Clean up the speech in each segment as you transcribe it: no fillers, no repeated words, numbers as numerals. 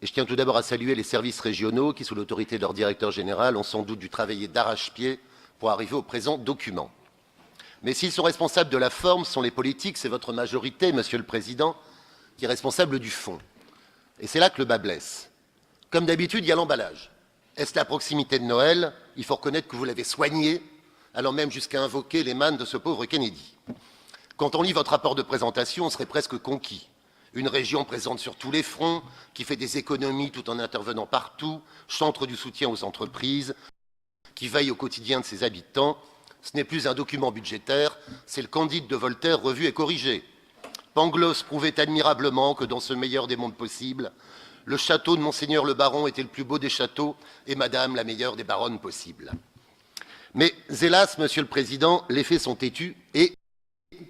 Et je tiens tout d'abord à saluer les services régionaux qui, sous l'autorité de leur directeur général, ont sans doute dû travailler d'arrache-pied pour arriver au présent document. Mais s'ils sont responsables de la forme, ce sont les politiques, c'est votre majorité, Monsieur le Président, qui est responsable du fond. Et c'est là que le bât blesse. Comme d'habitude, il y a l'emballage. Est-ce la proximité de Noël? Il faut reconnaître que vous l'avez soigné, allant même jusqu'à invoquer les mannes de ce pauvre Kennedy. Quand on lit votre rapport de présentation, on serait presque conquis. Une région présente sur tous les fronts, qui fait des économies tout en intervenant partout, centre du soutien aux entreprises, qui veille au quotidien de ses habitants. Ce n'est plus un document budgétaire, c'est le Candide de Voltaire revu et corrigé. Pangloss prouvait admirablement que dans ce meilleur des mondes possibles, le château de Monseigneur le Baron était le plus beau des châteaux et Madame la meilleure des baronnes possibles. Mais hélas, Monsieur le Président, les faits sont têtus et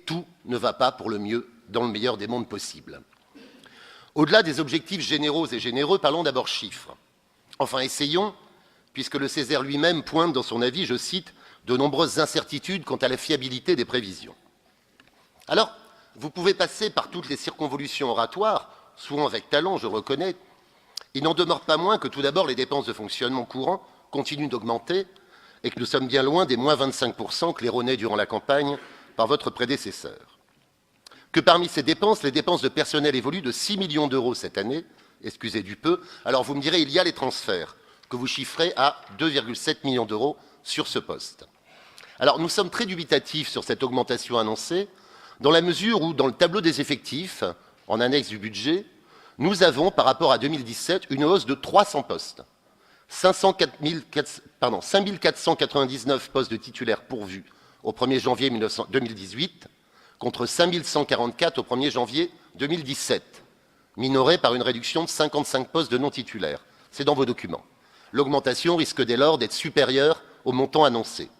tout ne va pas pour le mieux dans le meilleur des mondes possibles. Au-delà des objectifs généraux et généreux, parlons d'abord chiffres. Enfin, essayons, puisque le Césaire lui-même pointe dans son avis, je cite, « de nombreuses incertitudes quant à la fiabilité des prévisions ». Alors, vous pouvez passer par toutes les circonvolutions oratoires, souvent avec talent, je reconnais. Il n'en demeure pas moins que tout d'abord les dépenses de fonctionnement courant continuent d'augmenter et que nous sommes bien loin des moins 25% claironnés durant la campagne par votre prédécesseur. Que parmi ces dépenses, les dépenses de personnel évoluent de 6 millions d'euros cette année, excusez du peu. Alors vous me direz, il y a les transferts, que vous chiffrez à 2,7 millions d'euros sur ce poste. Alors nous sommes très dubitatifs sur cette augmentation annoncée, dans la mesure où, dans le tableau des effectifs, en annexe du budget, nous avons, par rapport à 2017, une hausse de 300 postes. 5 499 postes de titulaires pourvus au 1er janvier 2018, contre 5 144 au 1er janvier 2017, minorés par une réduction de 55 postes de non-titulaires. C'est dans vos documents. L'augmentation risque dès lors d'être supérieure au montant annoncé.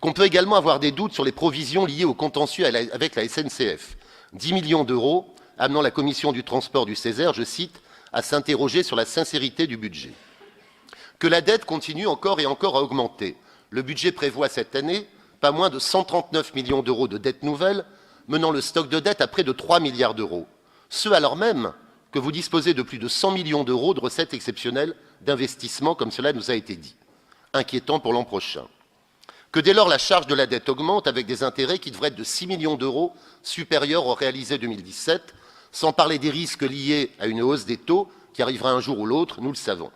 Qu'on peut également avoir des doutes sur les provisions liées au contentieux avec la SNCF. 10 millions d'euros, amenant la commission du transport du Césaire, je cite, à s'interroger sur la sincérité du budget. Que la dette continue encore et encore à augmenter. Le budget prévoit cette année pas moins de 139 millions d'euros de dettes nouvelles, menant le stock de dette à près de 3 milliards d'euros. Ce alors même que vous disposez de plus de 100 millions d'euros de recettes exceptionnelles d'investissement, comme cela nous a été dit. Inquiétant pour l'an prochain. Que dès lors la charge de la dette augmente avec des intérêts qui devraient être de 6 millions d'euros supérieurs aux réalisés 2017, sans parler des risques liés à une hausse des taux qui arrivera un jour ou l'autre, nous le savons.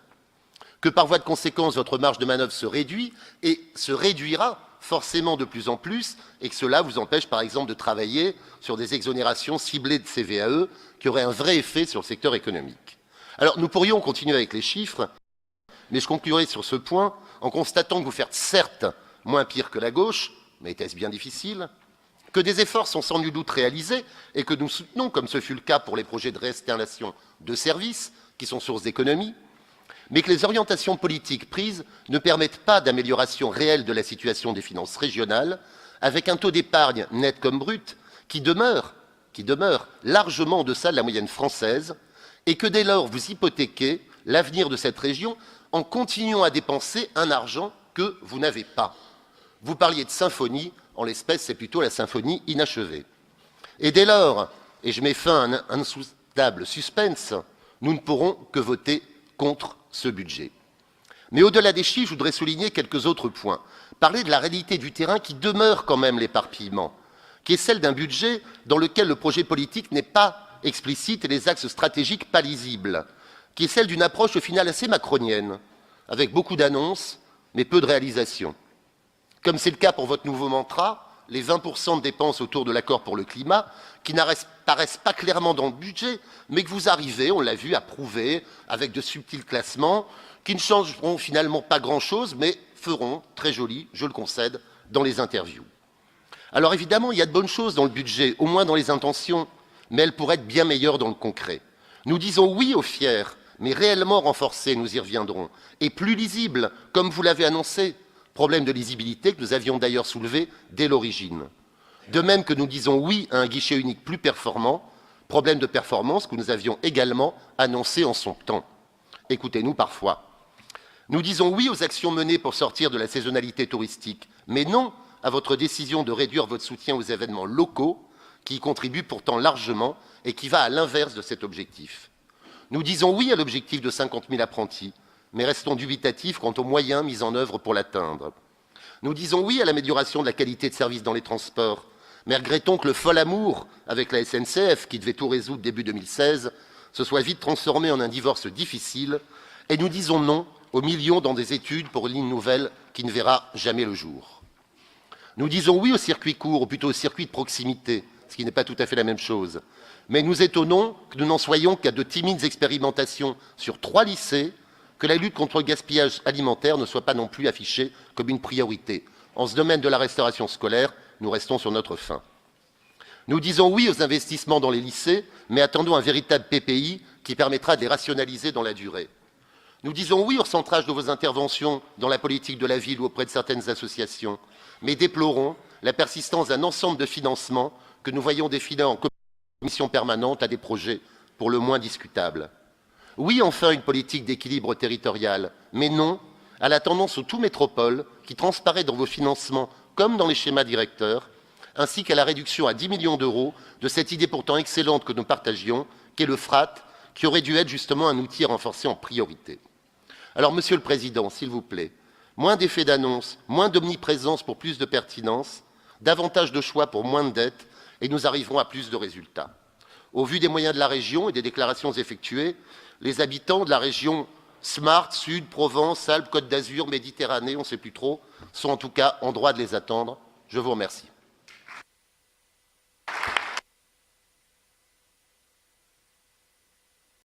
Que par voie de conséquence, votre marge de manœuvre se réduit et se réduira forcément de plus en plus, et que cela vous empêche par exemple de travailler sur des exonérations ciblées de CVAE qui auraient un vrai effet sur le secteur économique. Alors nous pourrions continuer avec les chiffres, mais je conclurai sur ce point en constatant que vous faites certes moins pire que la gauche, mais était-ce bien difficile? Que des efforts sont sans nul doute réalisés et que nous soutenons, comme ce fut le cas pour les projets de réinstallation de services, qui sont source d'économie, mais que les orientations politiques prises ne permettent pas d'amélioration réelle de la situation des finances régionales, avec un taux d'épargne net comme brut qui demeure largement en deçà de la moyenne française, et que dès lors vous hypothéquez l'avenir de cette région en continuant à dépenser un argent que vous n'avez pas. Vous parliez de symphonie, en l'espèce c'est plutôt la symphonie inachevée. Et dès lors, et je mets fin à un insoutenable suspense, nous ne pourrons que voter contre ce budget. Mais au-delà des chiffres, je voudrais souligner quelques autres points. Parler de la réalité du terrain qui demeure quand même l'éparpillement, qui est celle d'un budget dans lequel le projet politique n'est pas explicite et les axes stratégiques pas lisibles, qui est celle d'une approche au final assez macronienne, avec beaucoup d'annonces, mais peu de réalisations. Comme c'est le cas pour votre nouveau mantra, les 20% de dépenses autour de l'accord pour le climat, qui n'apparaissent pas clairement dans le budget, mais que vous arrivez, on l'a vu, à prouver avec de subtils classements, qui ne changeront finalement pas grand-chose, mais feront, très joli, je le concède, dans les interviews. Alors évidemment, il y a de bonnes choses dans le budget, au moins dans les intentions, mais elles pourraient être bien meilleures dans le concret. Nous disons oui aux fiers, mais réellement renforcés, nous y reviendrons, et plus lisibles, comme vous l'avez annoncé, problème de lisibilité que nous avions d'ailleurs soulevé dès l'origine. De même que nous disons oui à un guichet unique plus performant, problème de performance que nous avions également annoncé en son temps. Écoutez-nous parfois. Nous disons oui aux actions menées pour sortir de la saisonnalité touristique, mais non à votre décision de réduire votre soutien aux événements locaux, qui y contribuent pourtant largement et qui va à l'inverse de cet objectif. Nous disons oui à l'objectif de 50 000 apprentis, mais restons dubitatifs quant aux moyens mis en œuvre pour l'atteindre. Nous disons oui à l'amélioration de la qualité de service dans les transports, mais regrettons que le fol amour avec la SNCF, qui devait tout résoudre début 2016, se soit vite transformé en un divorce difficile, et nous disons non aux millions dans des études pour une ligne nouvelle qui ne verra jamais le jour. Nous disons oui au circuit court, ou plutôt au circuit de proximité, ce qui n'est pas tout à fait la même chose. Mais nous étonnons que nous n'en soyons qu'à de timides expérimentations sur 3 lycées, que la lutte contre le gaspillage alimentaire ne soit pas non plus affichée comme une priorité. En ce domaine de la restauration scolaire, nous restons sur notre faim. Nous disons oui aux investissements dans les lycées, mais attendons un véritable PPI qui permettra de les rationaliser dans la durée. Nous disons oui au centrage de vos interventions dans la politique de la ville ou auprès de certaines associations, mais déplorons la persistance d'un ensemble de financements que nous voyons défiler en commission permanente à des projets pour le moins discutables. Oui, enfin, une politique d'équilibre territorial, mais non à la tendance au tout métropole qui transparaît dans vos financements comme dans les schémas directeurs, ainsi qu'à la réduction à 10 millions d'euros de cette idée pourtant excellente que nous partagions, qu'est le FRAT, qui aurait dû être justement un outil renforcé en priorité. Alors, Monsieur le Président, s'il vous plaît, moins d'effets d'annonce, moins d'omniprésence pour plus de pertinence, davantage de choix pour moins de dettes, et nous arriverons à plus de résultats. Au vu des moyens de la région et des déclarations effectuées, les habitants de la région Smart, Sud, Provence, Alpes, Côte d'Azur, Méditerranée, on ne sait plus trop, sont en tout cas en droit de les attendre. Je vous remercie.